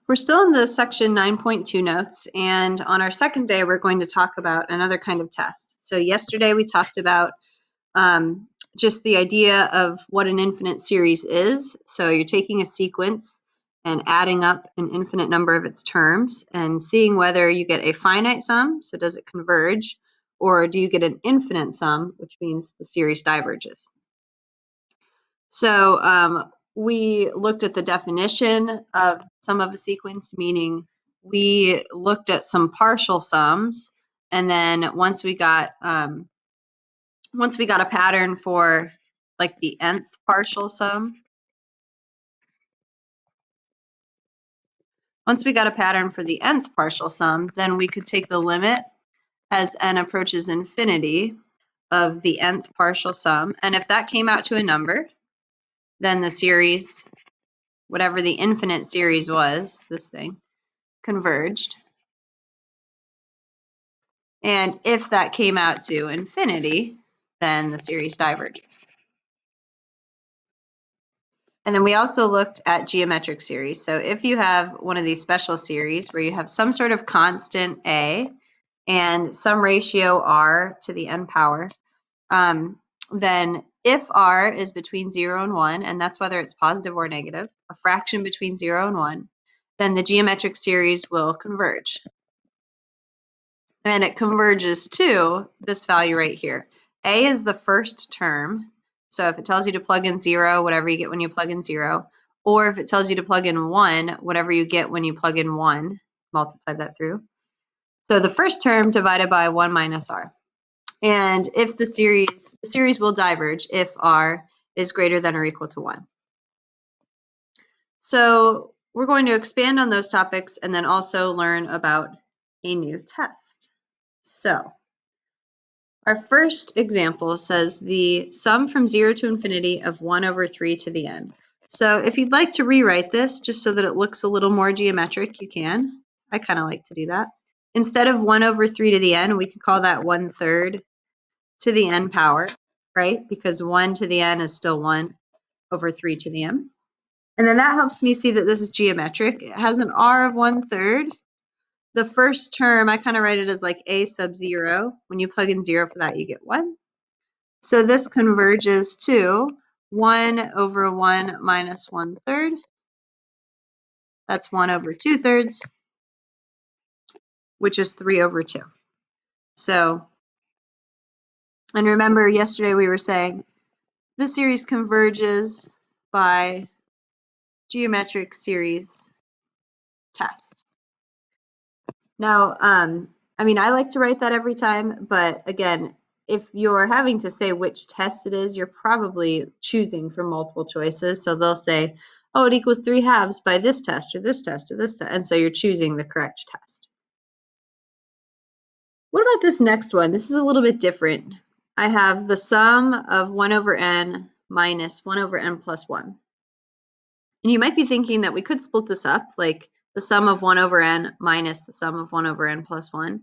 We're still in the section 9.2 notes, and on our second day, we're going to talk about another kind of test. So yesterday we talked about just the idea of what an infinite series is. So you're taking a sequence and adding up an infinite number of its terms and seeing whether you get a finite sum, so does it converge, or do you get an infinite sum, which means the series diverges. So we looked at the definition of sum of a sequence, meaning we looked at some partial sums, and then once we got a pattern for like the nth partial sum, then we could take the limit as n approaches infinity of the nth partial sum, and if that came out to a number, then the series, whatever the infinite series was, this thing, converged. And if that came out to infinity, then the series diverges. And then we also looked at geometric series. So if you have one of these special series where you have some sort of constant a and some ratio r to the n power, then if r is between 0 and 1, and that's whether it's positive or negative, a fraction between 0 and 1, then the geometric series will converge. And it converges to this value right here. A is the first term. So if it tells you to plug in 0, whatever you get when you plug in 0, or if it tells you to plug in 1, whatever you get when you plug in 1, multiply that through. So the first term divided by 1 minus r. And if the series will diverge if r is greater than or equal to 1. So we're going to expand on those topics and then also learn about a new test. So our first example says the sum from 0 to infinity of 1 over 3 to the n. So if you'd like to rewrite this just so that it looks a little more geometric, you can. I kind of like to do that. Instead of 1 over 3 to the n, we could call that 1/3 to the n power, right? Because 1 to the n is still 1 over 3 to the n. And then that helps me see that this is geometric. It has an r of 1/3. The first term, I kind of write it as like a sub 0. When you plug in 0 for that, you get 1. So this converges to 1 over 1 minus 1/3. That's 1 over 2/3, which is 3 over 2. So, and remember yesterday we were saying this series converges by geometric series test. Now, I mean, I like to write that every time, but again, if you're having to say which test it is, you're probably choosing from multiple choices. So they'll say, oh, it equals 3/2 by this test or this test or this test. And so you're choosing the correct test. What about this next one? This is a little bit different. I have the sum of 1 over n minus 1 over n plus 1. And you might be thinking that we could split this up, like the sum of 1 over n minus the sum of 1 over n plus 1.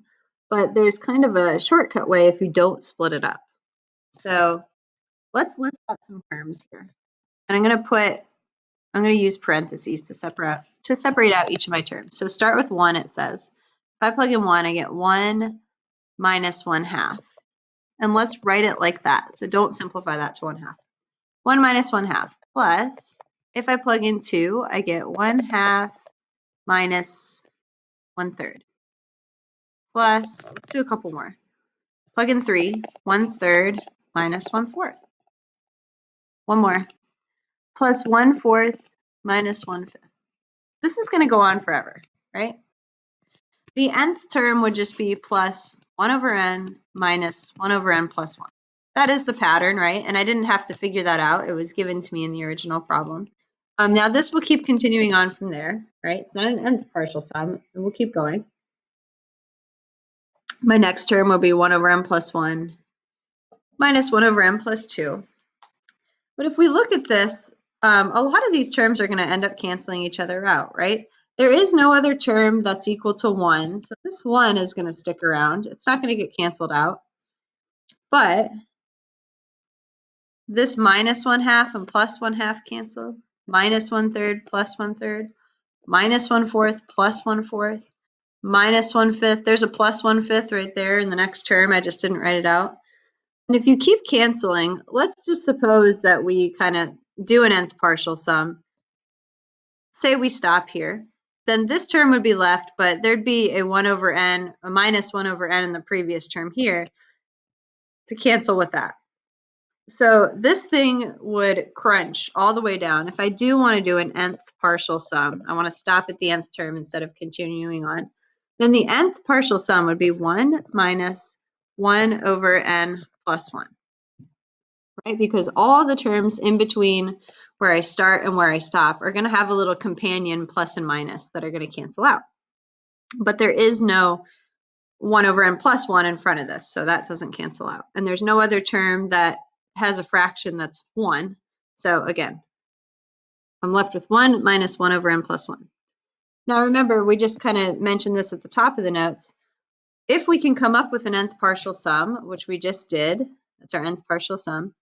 But there's kind of a shortcut way if you don't split it up. So let's list up some terms here. And I'm going to use parentheses to separate out each of my terms. So start with 1, it says. If I plug in 1, I get 1 minus 1/2. And let's write it like that. So don't simplify that to 1/2. 1 minus 1/2 plus, if I plug in 2, I get 1/2 minus 1/3. Plus, let's do a couple more. Plug in 3, 1/3 minus 1/4. One more. Plus 1/4 minus 1/5. This is going to go on forever, right? The nth term would just be plus 1 over n minus 1 over n plus 1. That is the pattern, right? And I didn't have to figure that out. It was given to me in the original problem. Now this will keep continuing on from there, right? It's not an nth partial sum, and we'll keep going. My next term will be 1 over n plus 1 minus 1 over n plus 2. But if we look at this, a lot of these terms are going to end up canceling each other out, right? There is no other term that's equal to 1, so this 1 is going to stick around. It's not going to get canceled out. But this minus 1/2 and plus 1/2 cancel. Minus 1/3 plus 1/3. minus 1/4, plus 1/4, minus 1/5. There's a plus 1/5 right there in the next term. I just didn't write it out. And if you keep canceling, let's just suppose that we kind of do an nth partial sum. Say we stop here. Then this term would be left, but there'd be a 1 over n, a minus 1 over n in the previous term here to cancel with that. So this thing would crunch all the way down. If I do want to do an nth partial sum, I want to stop at the nth term instead of continuing on, then the nth partial sum would be 1 minus 1 over n plus 1, right? Because all the terms in between where I start and where I stop are going to have a little companion plus and minus that are going to cancel out. But there is no 1 over n plus 1 in front of this, so that doesn't cancel out. And there's no other term that has a fraction that's 1. So again, I'm left with 1 minus 1 over n plus 1. Now remember, we just kind of mentioned this at the top of the notes. If we can come up with an nth partial sum, which we just did, that's our nth partial sum,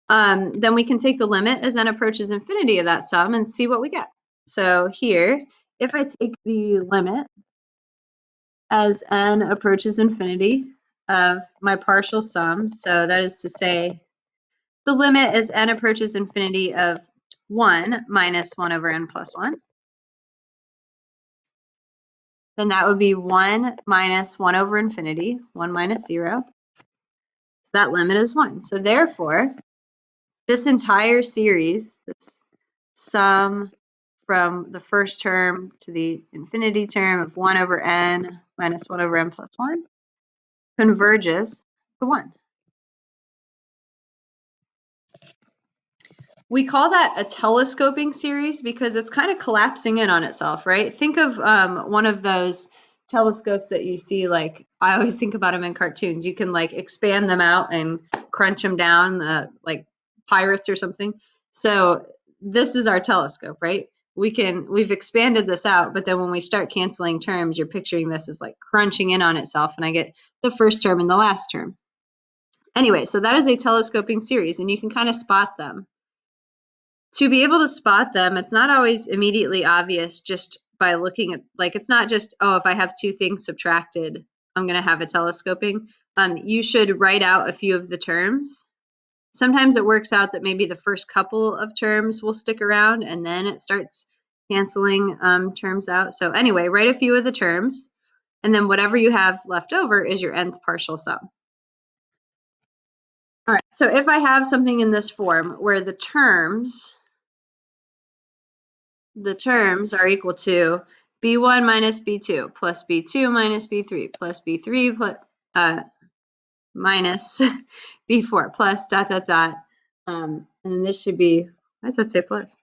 then we can take the limit as n approaches infinity of that sum and see what we get. So here, if I take the limit as n approaches infinity of my partial sum, so that is to say the limit as n approaches infinity of 1 minus 1 over n plus 1, then that would be 1 minus 1 over infinity, 1 minus 0. So that limit is 1. So therefore, this entire series, this sum from the first term to the infinity term of 1 over n minus 1 over n plus 1 converges to 1. We call that a telescoping series because it's kind of collapsing in on itself, right? Think of one of those telescopes that you see, like, I always think about them in cartoons. You can like expand them out and crunch them down, like pirates or something. So this is our telescope, right? We've expanded this out, but then when we start canceling terms, you're picturing this as like crunching in on itself, and I get the first term and the last term. Anyway, so that is a telescoping series, and you can kind of spot them. To be able to spot them, it's not always immediately obvious just by looking at, like, it's not just, oh, if I have two things subtracted, I'm going to have a telescoping. You should write out a few of the terms. Sometimes it works out that maybe the first couple of terms will stick around and then it starts canceling terms out. So anyway, write a few of the terms, and then whatever you have left over is your nth partial sum. All right, so if I have something in this form where the terms are equal to b1 minus b2 plus b2 minus b3 plus b3 plus, minus b4 plus dot dot dot, and then this should be, why does that say plus?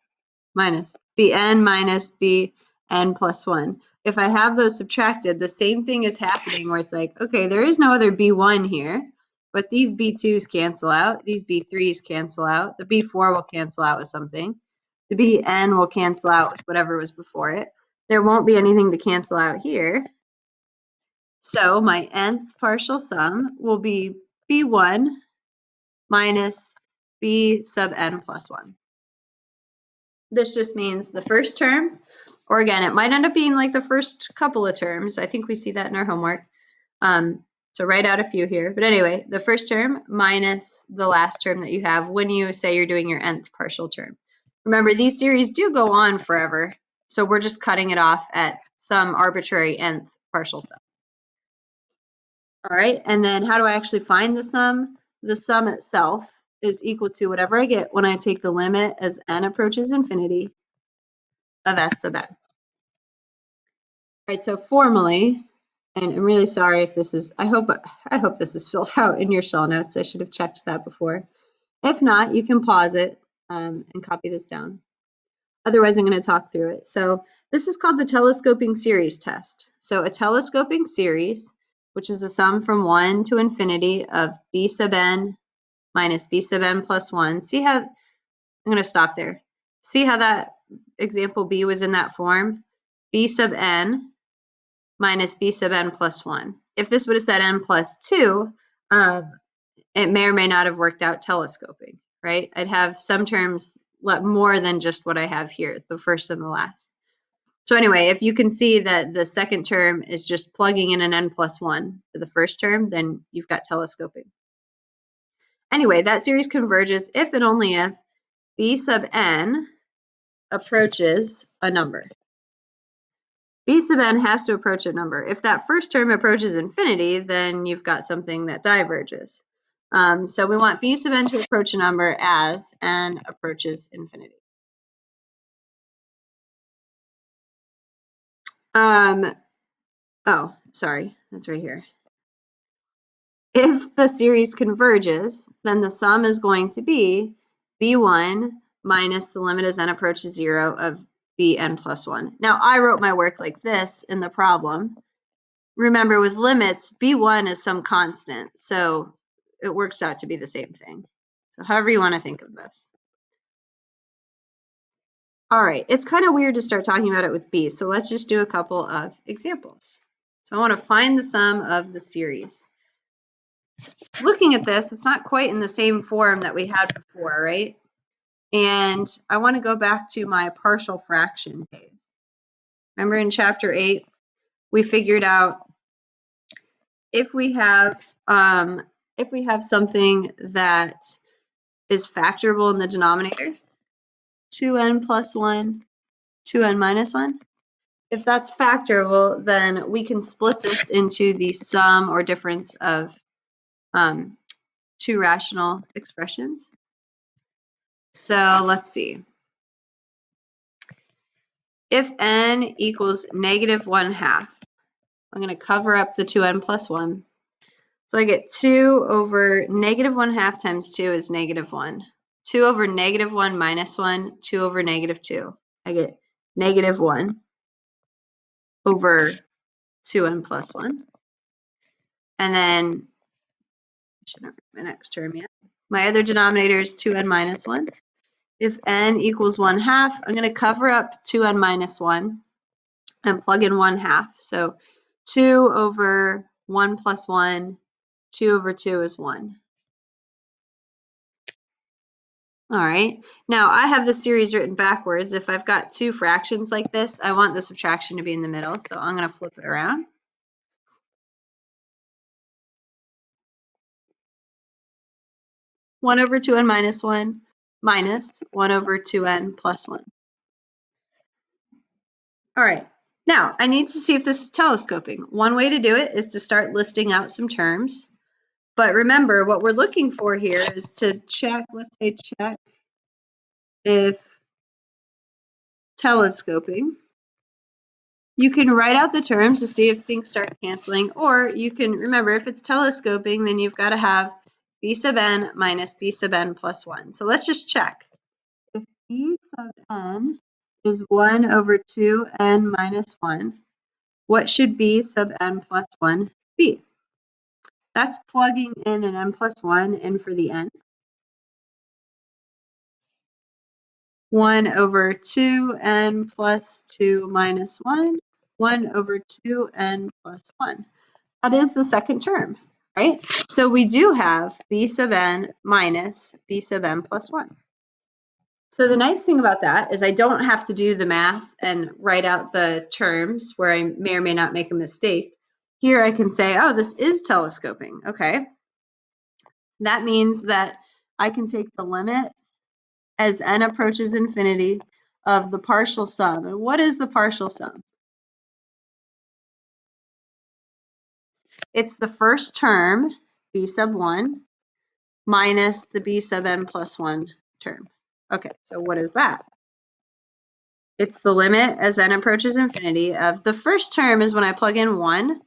Minus bn minus bn plus 1. If I have those subtracted, the same thing is happening where it's like, okay, there is no other b1 here, but these b2s cancel out, these b3s cancel out, the b4 will cancel out with something, the bn will cancel out with whatever was before it. There won't be anything to cancel out here. So my nth partial sum will be b1 minus b sub n plus 1. This just means the first term, or again, it might end up being like the first couple of terms. I think we see that in our homework. So write out a few here. But anyway, the first term minus the last term that you have when you say you're doing your nth partial term. Remember, these series do go on forever, so we're just cutting it off at some arbitrary nth partial sum. All right, and then how do I actually find the sum? The sum itself is equal to whatever I get when I take the limit as n approaches infinity of s sub n. All right, so formally, and I'm really sorry if this is, I hope this is filled out in your shell notes. I should have checked that before. If not, you can pause it and copy this down. Otherwise, I'm going to talk through it. So this is called the telescoping series test. So a telescoping series, which is a sum from 1 to infinity of b sub n minus b sub n plus 1. See how, I'm going to stop there. See how that example b was in that form? B sub n minus b sub n plus 1. If this would have said n plus 2, it may or may not have worked out telescoping, right? I'd have some terms more than just what I have here, the first and the last. So anyway, if you can see that the second term is just plugging in an n plus 1 for the first term, then you've got telescoping. Anyway, that series converges if and only if b sub n approaches a number. B sub n has to approach a number. If that first term approaches infinity, then you've got something that diverges. So we want B sub n to approach a number as n approaches infinity. Oh, sorry, that's right here. If the series converges, then the sum is going to be b1 minus the limit as n approaches 0 of bn plus 1. Now, I wrote my work like this in the problem. Remember, with limits, b1 is some constant, so it works out to be the same thing. So however you want to think of this. All right, it's kind of weird to start talking about it with b, so let's just do a couple of examples. So I want to find the sum of the series. Looking at this, it's not quite in the same form that we had before, right? And I want to go back to my partial fraction days. Remember in chapter 8, we figured out if we have something that is factorable in the denominator, 2n plus 1, 2n minus 1. If that's factorable, then we can split this into the sum or difference of two rational expressions. So let's see. If n equals negative 1/2, I'm going to cover up the 2n plus 1. So I get 2 over negative 1/2 times 2 is negative 1. 2 over negative 1 minus 1, 2 over negative 2. I get negative 1 over 2n plus 1. And then, I shouldn't write my next term yet. My other denominator is 2n minus 1. If n equals 1/2, I'm going to cover up 2n minus 1 and plug in 1/2. So 2 over 1 plus 1, 2 over 2 is 1. All right, now I have the series written backwards. If I've got two fractions like this, I want the subtraction to be in the middle, so I'm going to flip it around. One over 2n minus 1 minus 1 over 2n plus 1. All right, now I need to see if this is telescoping. One way to do it is to start listing out some terms. But remember, what we're looking for here is to check, let's say check if telescoping. You can write out the terms to see if things start canceling, or you can remember if it's telescoping, then you've got to have b sub n minus b sub n plus 1. So let's just check. If b sub n is 1 over 2n minus 1, what should b sub n plus 1 be? That's plugging in an n plus 1 in for the n. 1 over 2n plus 2 minus 1, 1 over 2n plus 1. That is the second term, right? So we do have b sub n minus b sub n plus 1. So the nice thing about that is I don't have to do the math and write out the terms where I may or may not make a mistake. Here I can say, oh, this is telescoping. Okay. That means that I can take the limit as n approaches infinity of the partial sum. And what is the partial sum? It's the first term, b sub 1, minus the b sub n plus 1 term. Okay, so what is that? It's the limit as n approaches infinity of the first term is when I plug in 1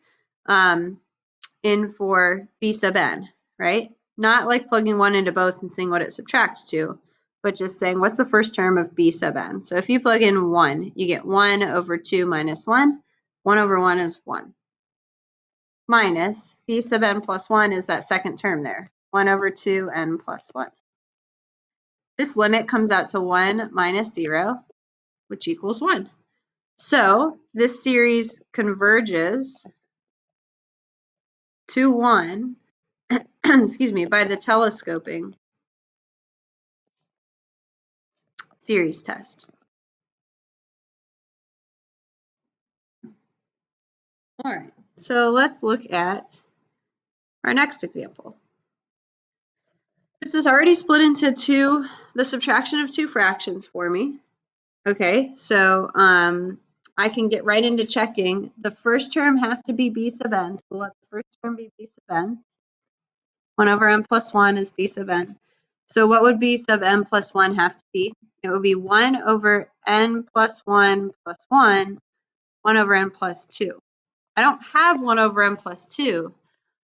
in for b sub n, right? Not like plugging 1 into both and seeing what it subtracts to, but just saying what's the first term of b sub n. So if you plug in 1, you get 1 over 2 minus 1. 1 over 1 is 1. Minus b sub n plus 1 is that second term there. 1 over 2n plus 1. This limit comes out to 1 minus 0, which equals 1. So this series converges to 1, excuse me, by the telescoping series test. All right, so let's look at our next example. This is already split into the subtraction of two fractions for me. Okay, so I can get right into checking. The first term has to be b sub n, so let the first term be b sub n. 1 over n plus 1 is b sub n. So what would b sub n plus 1 have to be? It would be 1 over n plus 1 plus 1, 1 over n plus 2. I don't have 1 over n plus 2.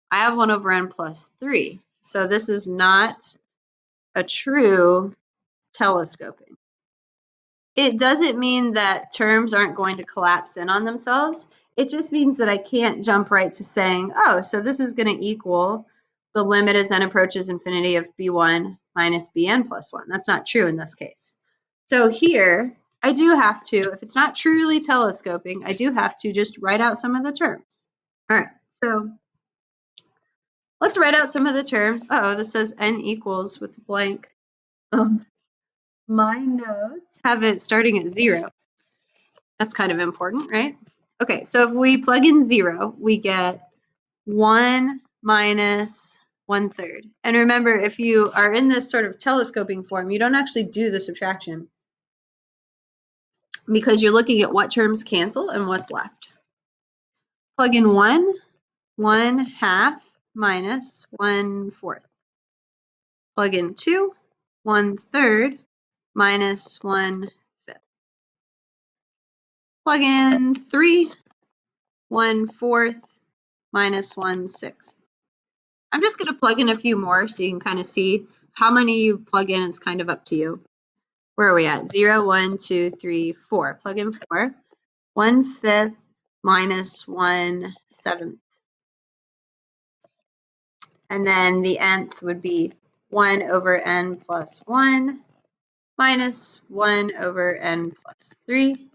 I have 1 over n plus 3. So this is not a true telescoping. It doesn't mean that terms aren't going to collapse in on themselves. It just means that I can't jump right to saying, oh, so this is going to equal the limit as n approaches infinity of b1 minus bn plus 1. That's not true in this case. So here, I do have to, if it's not truly telescoping, I do have to just write out some of the terms. All right, so let's write out some of the terms. Uh-oh, this says n equals with blank. My notes have it starting at 0. That's kind of important, right? Okay, so if we plug in 0, we get 1 minus 1/3. And remember, if you are in this sort of telescoping form, you don't actually do the subtraction because you're looking at what terms cancel and what's left. Plug in 1, 1/2 minus 1/4. Plug in 2, 1/3 minus 1/5. Plug in 3, 1/4 minus 1/6. I'm just going to plug in a few more so you can kind of see how many you plug in is kind of up to you. Where are we at? 0, 1, 2, 3, 4. Plug in 4. 1/5 minus 1/7. And then the nth would be 1 over n plus 1 minus 1 over n plus 3.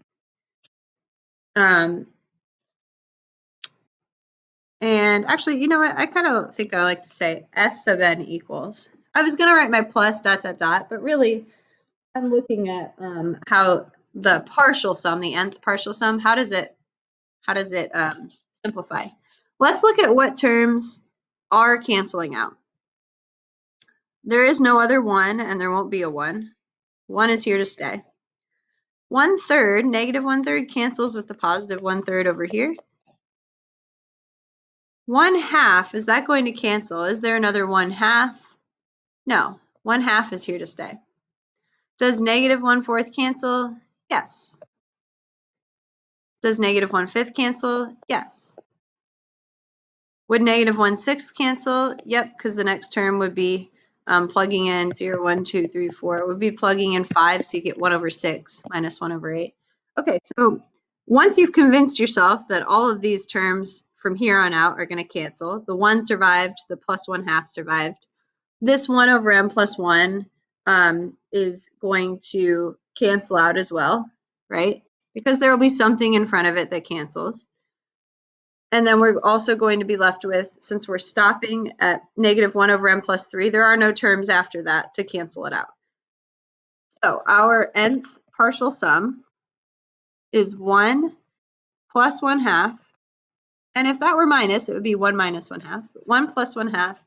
And actually, you know what? I kind of think I like to say S sub n equals. I was going to write my plus ... but really I'm looking at how the partial sum, the nth partial sum, how does it simplify? Let's look at what terms are canceling out. There is no other 1, and there won't be a 1. 1 is here to stay. 1/3, negative 1/3 cancels with the positive 1/3 over here. 1/2, is that going to cancel? Is there another 1/2? No, 1/2 is here to stay. Does negative 1/4 cancel? Yes. Does negative 1/5 cancel? Yes. Would negative 1/6 cancel? Yep, because the next term would be plugging in 0, 1, 2, 3, 4. It would be plugging in 5, so you get 1 over 6 minus 1 over 8. Okay, so once you've convinced yourself that all of these terms from here on out are going to cancel, the 1 survived, the plus 1/2 survived. This 1 over n plus 1 is going to cancel out as well, right? Because there will be something in front of it that cancels. And then we're also going to be left with, since we're stopping at negative 1 over n plus 3, there are no terms after that to cancel it out. So our nth partial sum is 1 plus 1/2. And if that were minus, it would be 1 minus 1/2. 1 plus 1/2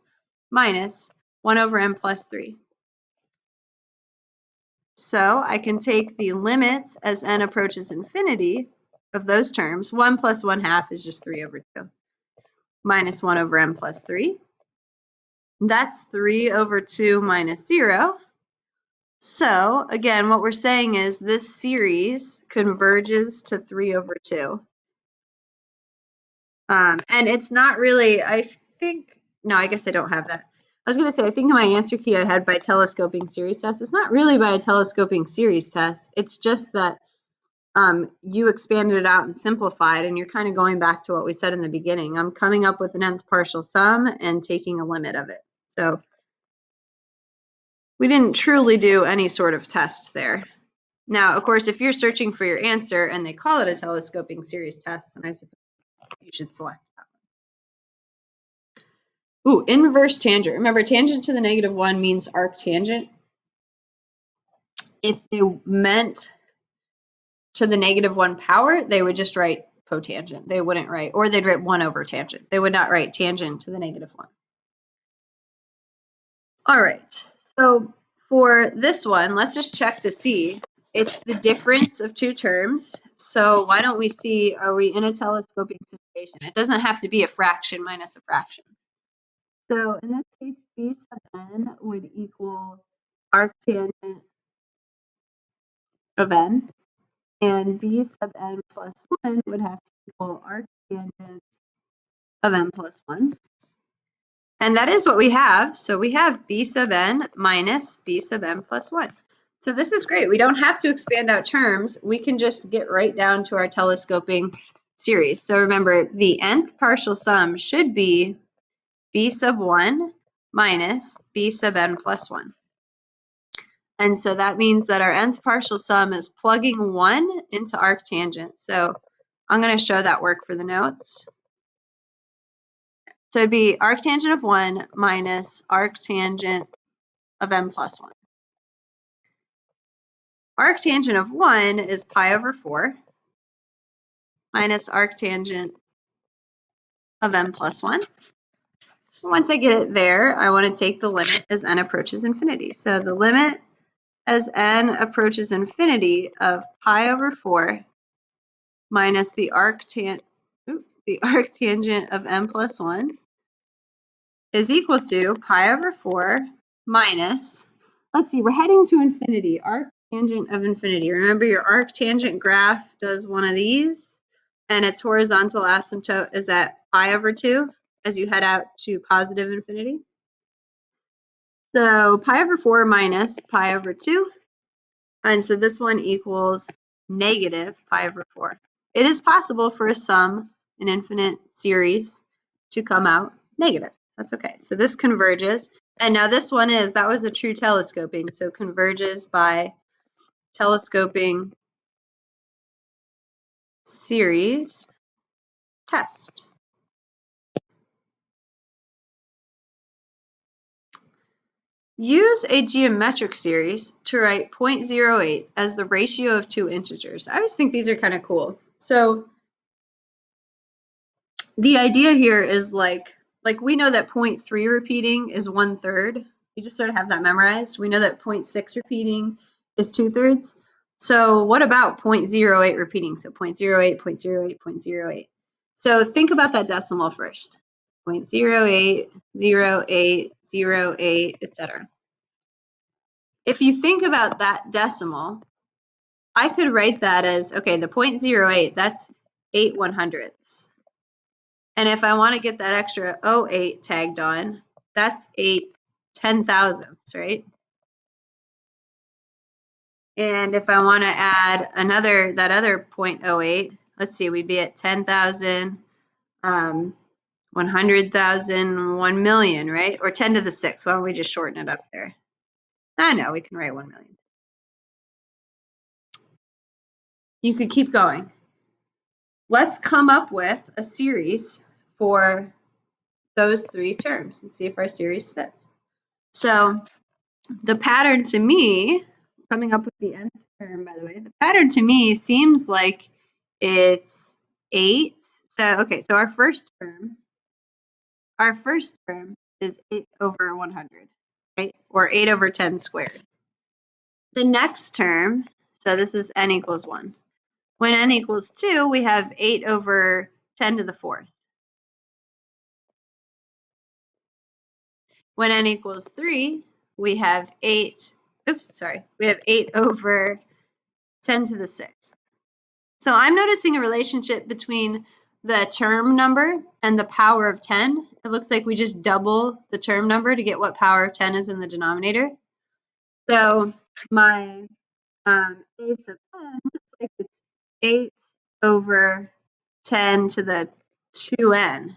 minus 1 over n plus 3. So I can take the limits as n approaches infinity of those terms. 1 plus 1/2 is just 3 over 2. Minus 1 over n plus 3. That's 3 over 2 minus 0. So again, what we're saying is this series converges to 3 over 2. And it's not really, I think, no, I guess I don't have that. I was going to say, I think in my answer key I had by telescoping series test. It's not really by a telescoping series test. It's just that you expanded it out and simplified, and you're kind of going back to what we said in the beginning. I'm coming up with an nth partial sum and taking a limit of it. So we didn't truly do any sort of test there. Now, of course, if you're searching for your answer and they call it a telescoping series test, then I suppose you should select that one. Ooh, inverse tangent. Remember, tangent to the negative 1 means arctangent. If they meant to the negative 1 power, they would just write cotangent. They wouldn't write, or they'd write 1 over tangent. They would not write tangent to the -1. All right, so for this one, let's just check to see. It's the difference of two terms. So why don't we see, are we in a telescoping situation? It doesn't have to be a fraction minus a fraction. So in this case, b sub n would equal arctangent of n, and b sub n plus 1 would have to equal arctangent of n plus 1. And that is what we have. So we have b sub n minus b sub n plus 1. So this is great. We don't have to expand out terms. We can just get right down to our telescoping series. So remember, the nth partial sum should be b sub 1 minus b sub n plus 1. And so that means that our nth partial sum is plugging 1 into arctangent. So I'm going to show that work for the notes. So it'd be arctangent of 1 minus arctangent of n plus 1. Arctangent of 1 is pi over 4 minus arctangent of n plus 1. Once I get it there, I want to take the limit as n approaches infinity. So the limit as n approaches infinity of pi over 4 minus the arctangent of n plus 1 is equal to pi over 4 minus, let's see, we're heading to infinity, arctangent of infinity. Remember, your arctangent graph does one of these, and its horizontal asymptote is at pi over 2 as you head out to positive infinity. So pi over 4 minus pi over 2, and so this one equals negative pi over 4. It is possible for a sum, an infinite series, to come out negative. That's okay. So this converges. And now this one is, that was a true telescoping, so converges by telescoping series test. Use a geometric series to write 0.08 as the ratio of two integers. I always think these are kind of cool. So the idea here is like we know that 0.3 repeating is 1/3. You just sort of have that memorized. We know that 0.6 repeating is 2/3. So what about 0.08 repeating? So 0.08, 0.08, 0.08. So think about that decimal first. 0.08, 08, 08, etc. If you think about that decimal, I could write that as, okay, the 0.08, that's 8/100ths. And if I want to get that extra 08 tagged on, that's 8/10,000ths, right? And if I want to add that other 0.08, let's see, we'd be at 10,000, 100,000, 1 million, right? Or 10 to the 6. Why don't we just shorten it up there? I know, we can write 1 million. You could keep going. Let's come up with a series for those three terms and see if our series fits. So the pattern to me, coming up with the nth term, by the way, the pattern to me seems like it's 8. So, okay, so our first term is 8 over 100, right? Or 8 over 10 squared. The next term, so this is n equals 1. When n equals 2, we have 8 over 10 to the 4th. When n equals 3, we have 8 over 10 to the 6th. So I'm noticing a relationship between the term number and the power of 10. It looks like we just double the term number to get what power of 10 is in the denominator. So my a sub n looks like it's 8 over 10 to the 2n.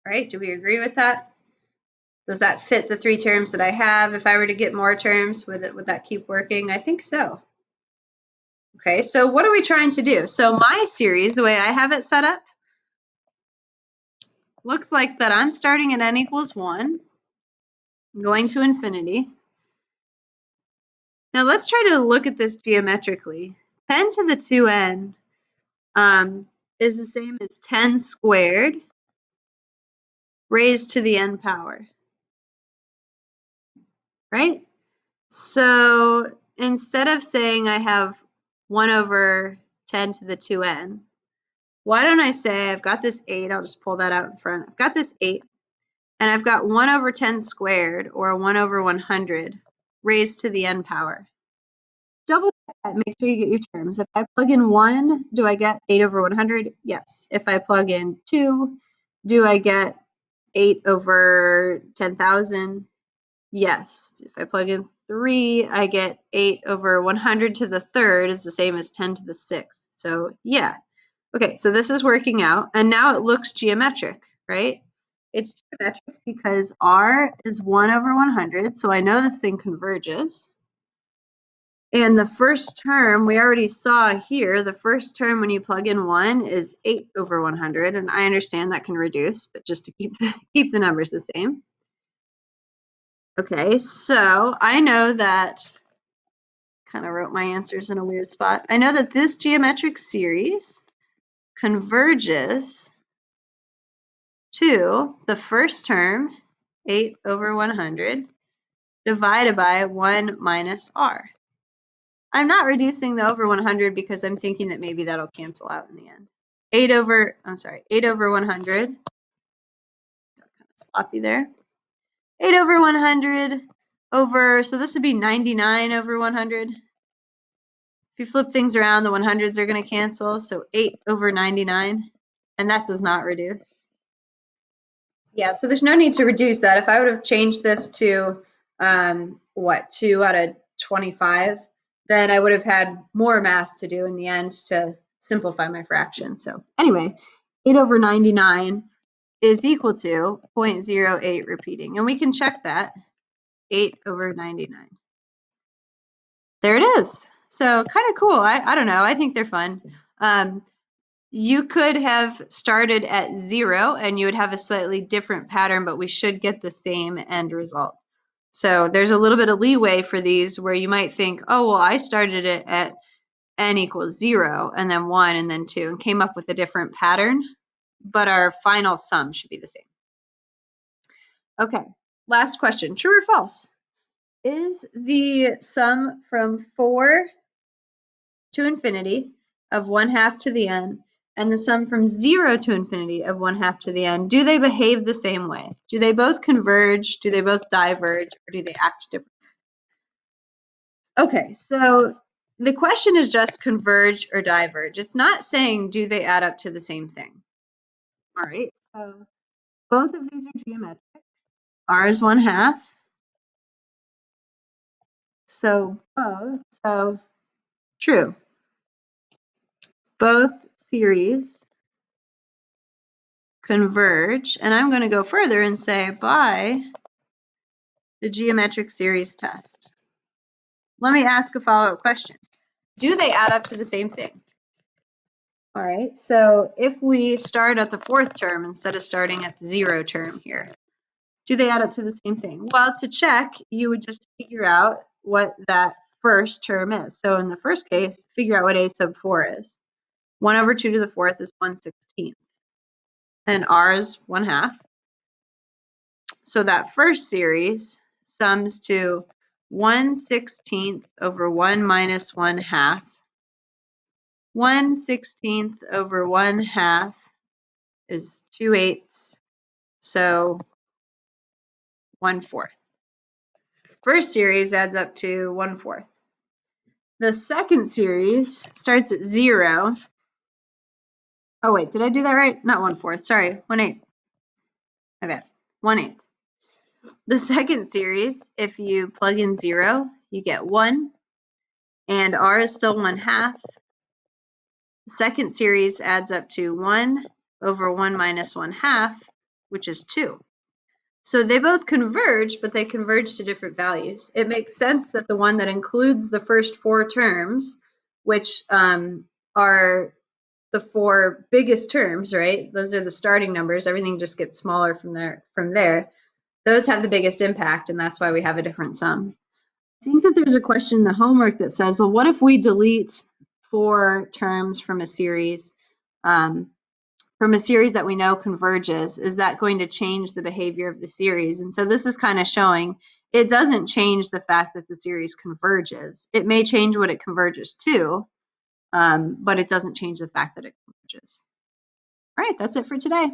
Right? Do we agree with that? Does that fit the three terms that I have? If I were to get more terms, would that keep working? I think so. Okay, so what are we trying to do? So my series, the way I have it set up, looks like that I'm starting at n equals 1, going to infinity. Now let's try to look at this geometrically. 10 to the 2n, is the same as 10 squared raised to the n power, right? So instead of saying I have 1 over 10 to the 2n, why don't I say I've got this 8, I'll just pull that out in front. I've got this 8, and I've got 1 over 10 squared, or 1 over 100, raised to the n power. Double check that, make sure you get your terms. If I plug in 1, do I get 8 over 100? Yes. If I plug in 2, do I get 8 over 10,000? Yes. If I plug in 3, I get 8 over 100 to the third is the same as 10 to the sixth. So yeah. Okay, so this is working out, and now it looks geometric, right? It's geometric because R is 1 over 100, so I know this thing converges. And the first term, we already saw here, the first term when you plug in 1 is 8 over 100, and I understand that can reduce, but just to keep the numbers the same. Okay, so I know that, kind of wrote my answers in a weird spot. I know that this geometric series converges to the first term, 8 over 100, divided by 1 minus r. I'm not reducing the over 100 because I'm thinking that maybe that'll cancel out in the end. 8 over 100. Kind of sloppy there. 8 over 100 over, so this would be 99 over 100. If you flip things around, the 100s are going to cancel, so 8 over 99, and that does not reduce. Yeah, so there's no need to reduce that. If I would have changed this to, 2 out of 25, then I would have had more math to do in the end to simplify my fraction. So anyway, 8 over 99 is equal to 0.08 repeating. And we can check that, 8 over 99. There it is. So kind of cool. I don't know. I think they're fun. You could have started at 0 and you would have a slightly different pattern, but we should get the same end result. So there's a little bit of leeway for these where you might think, oh, well, I started it at n equals 0 and then 1 and then 2 and came up with a different pattern, but our final sum should be the same. Okay, last question, true or false? Is the sum from 4 to infinity of 1/2 to the n and the sum from 0 to infinity of 1/2 to the n, do they behave the same way? Do they both converge? Do they both diverge? Or do they act differently? Okay, so the question is just converge or diverge. It's not saying do they add up to the same thing. All right, so both of these are geometric. R is 1/2. So both, so true. Both series converge, and I'm going to go further and say by the geometric series test. Let me ask a follow-up question. Do they add up to the same thing? All right, so if we start at the fourth term instead of starting at the 0 term here, do they add up to the same thing? Well, to check, you would just figure out what that first term is. So in the first case, figure out what a sub 4 is. 1 over 2 to the fourth is 1/16. And r is 1/2. So that first series sums to 1/16 over 1 minus 1/2. 1/16 over 1/2 is 2/8, so 1/4. First series adds up to 1/4. The second series starts at 0. Oh wait, did I do that right? Not 1/4, sorry, 1/8. My bad, 1/8. The second series, if you plug in 0, you get 1, and r is still 1/2. The second series adds up to 1 over 1 minus 1/2, which is 2. So they both converge, but they converge to different values. It makes sense that the one that includes the first 4 terms, which are the 4 biggest terms, right? Those are the starting numbers. Everything just gets smaller from there. Those have the biggest impact, and that's why we have a different sum. I think that there's a question in the homework that says, well, what if we delete 4 terms from a series? from a series that we know converges, is that going to change the behavior of the series? And so this is kind of showing it doesn't change the fact that the series converges. It may change what it converges to, but it doesn't change the fact that it converges. All right, that's it for today.